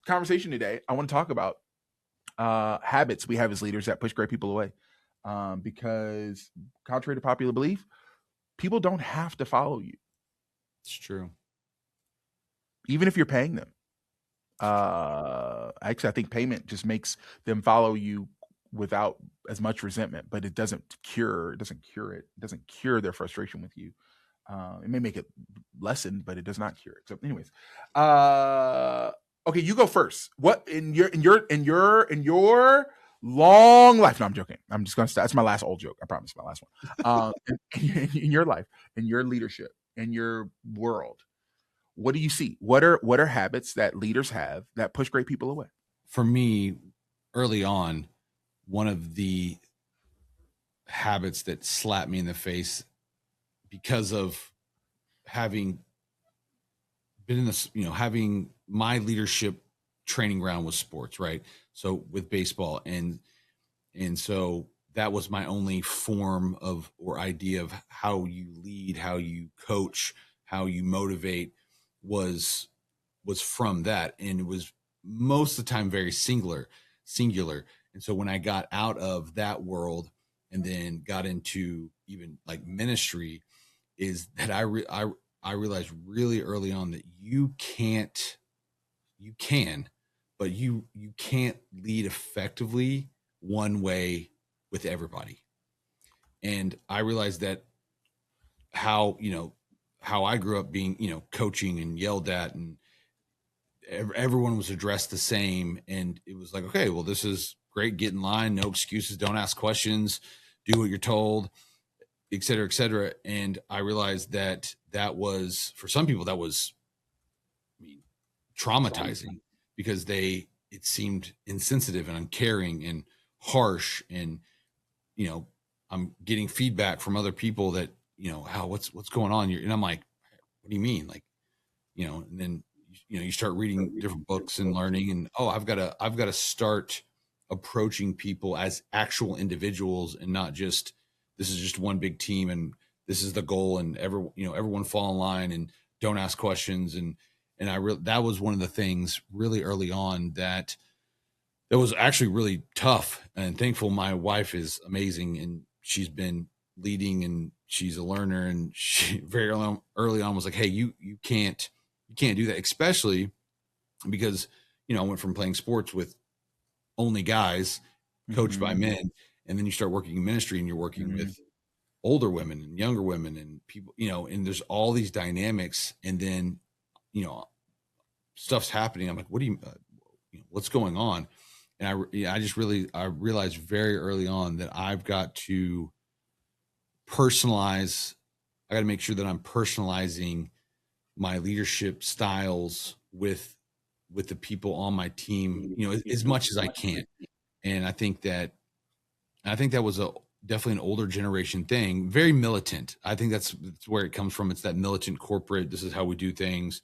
conversation today, I want to talk about habits we have as leaders that push great people away. Because contrary to popular belief, people don't have to follow you, It's true. even if you're paying them. Actually, I think payment just makes them follow you without as much resentment, but it doesn't cure their frustration with you. It may make it lessen, but it does not cure it. So, anyways, okay, you go first. What in your long life? No, I'm joking. I'm just gonna start. That's my last old joke. I promise, my last one. In your life, in your leadership, in your world, what do you see? What are habits that leaders have that push great people away? For me, early on, one of the habits that slapped me in the face because of having been in this, having my leadership training ground was sports, right? So with baseball, and so that was my only form of or idea of how you lead, how you coach, how you motivate was from that, and it was most of the time very singular. And so when I got out of that world and then got into even like ministry, is that I realized really early on that you can, but you can't lead effectively one way with everybody. And I realized that how I grew up being coaching and yelled at, and everyone was addressed the same, and it was like, okay, well, this is great, get in line, no excuses, don't ask questions, do what you're told, et cetera, et cetera. And I realized that was, for some people, that was, I mean, traumatizing, because it seemed insensitive and uncaring and harsh. And, I'm getting feedback from other people that, how, what's going on? And I'm like, what do you mean? Like, and then, you start reading different books and learning, and, oh, I've got to start approaching people as actual individuals, and not just, this is just one big team and this is the goal, and everyone fall in line and don't ask questions. And that was one of the things really early on that was actually really tough. And thankful my wife is amazing, and she's been leading, and she's a learner, and she very early on was like, hey, you can't do that, especially because, I went from playing sports with only guys coached by men, and then you start working in ministry and you're working with older women and younger women and people, and there's all these dynamics, and then, stuff's happening. I'm like, what do you, what's going on? And I realized very early on that I've got to personalize. I got to make sure that I'm personalizing my leadership styles with the people on my team, as much as I can. And I think that was definitely an older generation thing, very militant. I think that's where it comes from. It's that militant corporate, this is how we do things.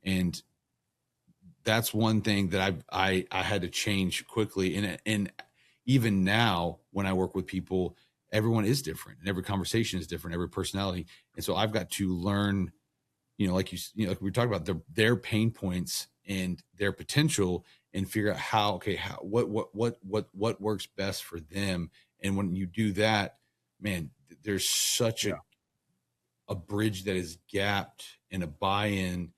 And that's one thing that I had to change quickly. And even now when I work with people, everyone is different, and every conversation is different, every personality. And so I've got to learn, like like we talked about their pain points and their potential, and figure out what works best for them. And when you do that, man, there's such a bridge that is gapped, and a buy-in,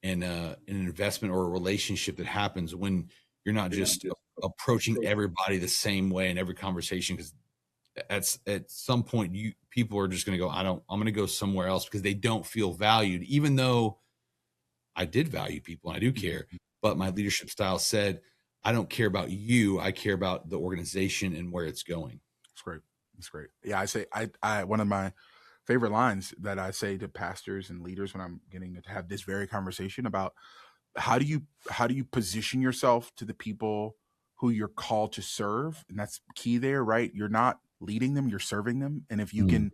and an investment or a relationship that happens when you're not just approaching everybody the same way in every conversation. Because at some point, people are just going to go, I'm going to go somewhere else, because they don't feel valued, even though I did value people and I do care. But my leadership style said, I don't care about you. I care about the organization and where it's going. It's great. It's great. Yeah, I say I one of my favorite lines that I say to pastors and leaders when I'm getting to have this very conversation about how do you position yourself to the people who you're called to serve, and that's key there, right? You're not leading them, you're serving them, and if you can.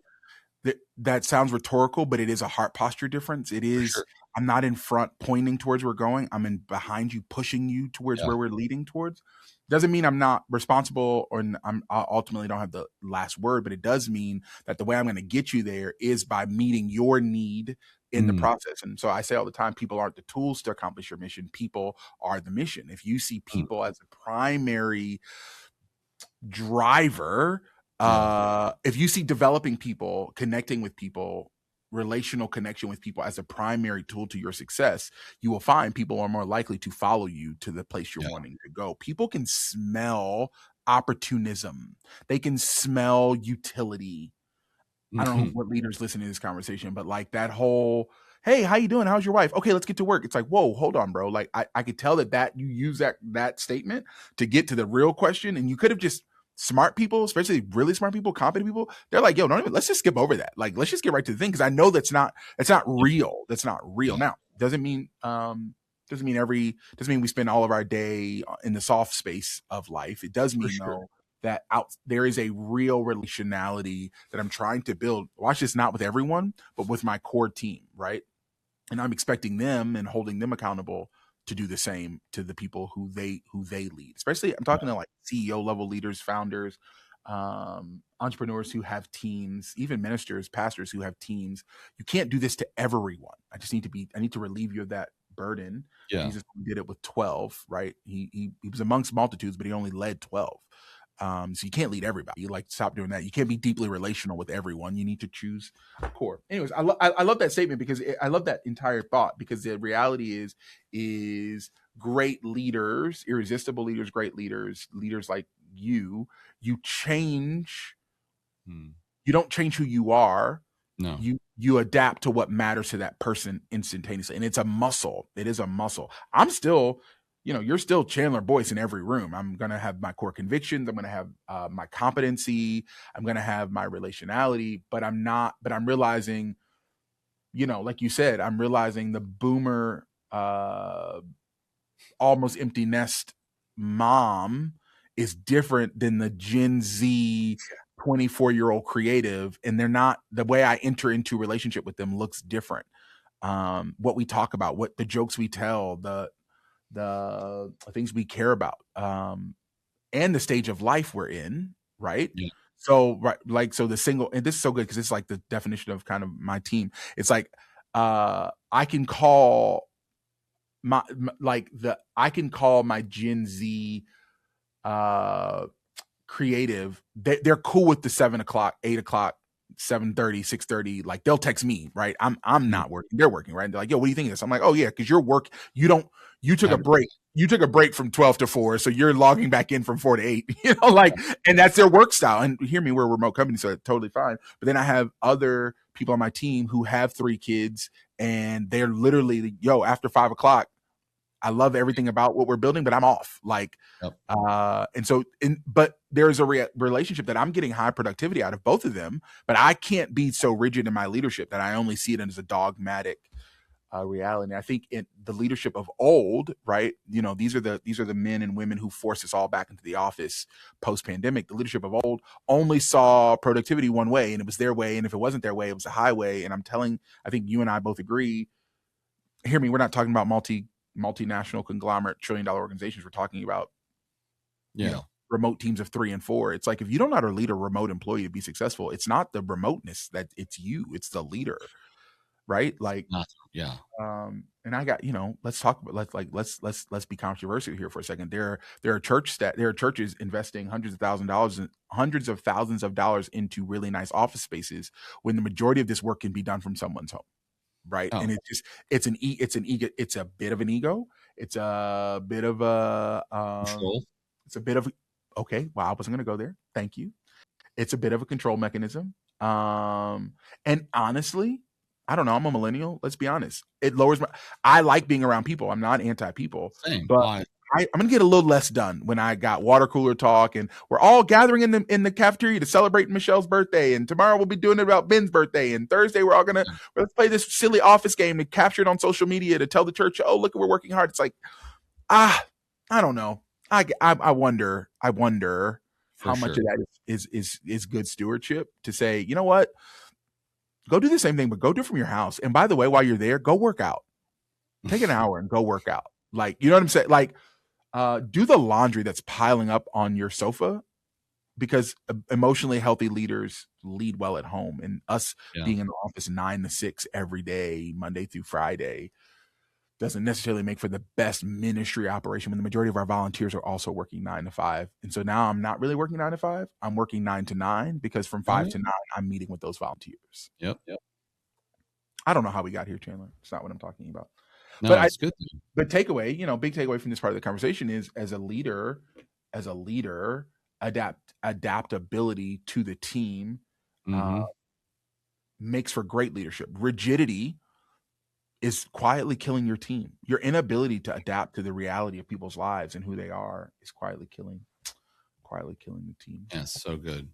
That sounds rhetorical, but it is a heart posture difference. It is, sure. I'm not in front pointing towards where we're going. I'm in behind you, pushing you towards where we're leading towards. Doesn't mean I'm not responsible, or I ultimately don't have the last word, but it does mean that the way I'm going to get you there is by meeting your need in the process. And so I say all the time, people aren't the tools to accomplish your mission. People are the mission. If you see people as a primary driver, if you see developing people, connecting with people, relational connection with people as a primary tool to your success, you will find people are more likely to follow you to the place you're wanting to go. People can smell opportunism. They can smell utility. I don't know what leaders listen to this conversation, but like that whole, hey, how you doing? How's your wife? Okay, let's get to work. It's like, whoa, hold on, bro. Like I could tell that you use that statement to get to the real question, and you could have just smart people, especially really smart people, competent people. They're like, yo, let's just skip over that. Like, let's just get right to the thing because I know that's not real. That's not real. Now, doesn't mean we spend all of our day in the soft space of life. It does mean though that there is a real relationality that I'm trying to build. Watch this, not with everyone, but with my core team, right? And I'm expecting them and holding them accountable to do the same to the people who they lead. Especially, I'm talking to like CEO level leaders, founders, entrepreneurs who have teams, even ministers, pastors who have teams. You can't do this to everyone. I need to relieve you of that burden. Jesus did it with 12, right? He was amongst multitudes, but he only led 12. So you can't lead everybody. You stop doing that. You can't be deeply relational with everyone. You need to choose a core. Anyways, I love that statement because I love that entire thought, because the reality is great leaders, irresistible leaders, great leaders like you change. You don't change who you are. No, you adapt to what matters to that person instantaneously. And it's a muscle. It is a muscle. I'm still, you're still Chandler Boyce in every room. I'm going to have my core convictions. I'm going to have my competency. I'm going to have my relationality, but I'm realizing, like you said, I'm realizing the boomer, almost empty nest mom is different than the Gen Z 24-year-old creative. And they're not, the way I enter into relationship with them looks different. What we talk about, what the jokes we tell, the things we care about, and the stage of life we're in, right? Yeah. So, right, so the single, and this is so good because it's like the definition of kind of my team. It's like I can call my Gen Z creative. They're cool with the 7 o'clock, 8 o'clock, 7:30, 6:30. Like they'll text me, right? I'm not working. They're working, right? They're like, yo, what do you think of this? I'm like, oh yeah, because you took a break. You took a break from 12 to 4. So you're logging back in from 4 to 8, and that's their work style. And hear me, we're a remote company, so it's totally fine. But then I have other people on my team who have 3 kids, and they're literally, yo, after 5 o'clock, I love everything about what we're building, but I'm off. But there's a relationship that I'm getting high productivity out of both of them, but I can't be so rigid in my leadership that I only see it as a dogmatic reality. I think in the leadership of old, right? These are the men and women who forced us all back into the office post-pandemic. The leadership of old only saw productivity one way, and it was their way. And if it wasn't their way, it was a highway. And I think you and I both agree. Hear me, we're not talking about multinational conglomerate $1 trillion organizations. We're talking about remote teams of 3 and 4. It's like, if you don't know how to lead a remote employee to be successful, it's not the remoteness that it's you, it's the leader, right? Like, and I got, let's talk about, let's be controversial here for a second. There are churches investing hundreds of thousands of dollars into really nice office spaces when the majority of this work can be done from someone's home. Right. Oh. And it's a bit of an ego. It's a bit of a, control. It's a bit of, okay. Wow. I wasn't going to go there. Thank you. It's a bit of a control mechanism. And honestly, I don't know. I'm a millennial. Let's be honest. It lowers I like being around people. I'm not anti-people. Same. But I'm going to get a little less done when I got water cooler talk, and we're all gathering in the cafeteria to celebrate Michelle's birthday. And tomorrow we'll be doing it about Ben's birthday. And Thursday we're all let's play this silly office game and capture it on social media to tell the church, oh, look, we're working hard. It's like, I don't know. I wonder how much of that is good stewardship to say, you know what, go do the same thing, but go do it from your house. And by the way, while you're there, go work out. Take an hour and go work out. Like, you know what I'm saying? Like, do the laundry that's piling up on your sofa. because emotionally healthy leaders lead well at home, and us Yeah. being in the office 9 to 6 every day, Monday through Friday, doesn't necessarily make for the best ministry operation when the majority of our volunteers are also working 9 to 5. And so now I'm not really working 9 to 5. I'm working 9 to 9 because from 5 to 9, I'm meeting with those volunteers. Yep. I don't know how we got here, Chandler. It's not what I'm talking about. No, But it's good. But takeaway, big takeaway from this part of the conversation is as a leader, adaptability to the team makes for great leadership. Rigidity is quietly killing your team. Your inability to adapt to the reality of people's lives and who they are is quietly killing the team. Yeah, so good.